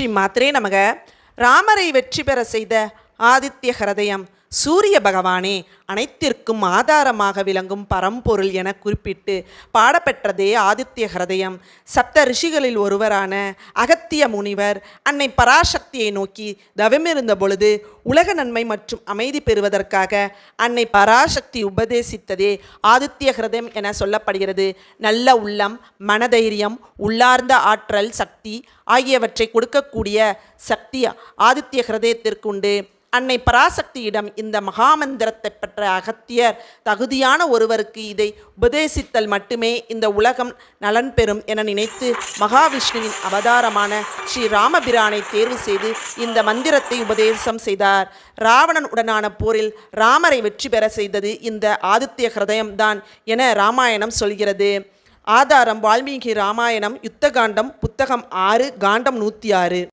ஸ்ரீ மாத்ரே நமக. ராமரை வெற்றி பெற செய்த ஆதித்ய ஹிருதயம் சூரிய பகவானே அனைத்திற்கும் ஆதாரமாக விளங்கும் பரம்பொருள் என குறிப்பிட்டு பாடப்பெற்றதே ஆதித்ய ஹிருதயம். சப்த ரிஷிகளில் ஒருவரான அகத்திய முனிவர் அன்னை பராசக்தியை நோக்கி தவமிருந்த பொழுது உலக நன்மை மற்றும் அமைதி பெறுவதற்காக அன்னை பராசக்தி உபதேசித்ததே ஆதித்ய ஹிருதயம் என சொல்லப்படுகிறது. நல்ல உள்ளம், மனதைரியம், உள்ளார்ந்த ஆற்றல், சக்தி ஆகியவற்றை கொடுக்கக்கூடிய சக்தி ஆதித்ய ஹிருதயத்திற்கு உண்டு. அன்னை பராசக்தியிடம் இந்த மகாமந்திரத்தை பெற்ற அகத்தியர் தகுதியான ஒருவருக்கு இதை உபதேசித்தல் மட்டுமே இந்த உலகம் நலன் பெறும் என நினைத்து மகாவிஷ்ணுவின் அவதாரமான ஸ்ரீ ராமபிரானை தேர்வு செய்து இந்த மந்திரத்தை உபதேசம் செய்தார். ராவணன் உடனான போரில் ராமரை வெற்றி பெற செய்தது இந்த ஆதித்ய ஹிருதயம்தான் என ராமாயணம் சொல்கிறது. ஆதாரம் வால்மீகி ராமாயணம் யுத்த காண்டம் புத்தகம் 6 காண்டம் 106.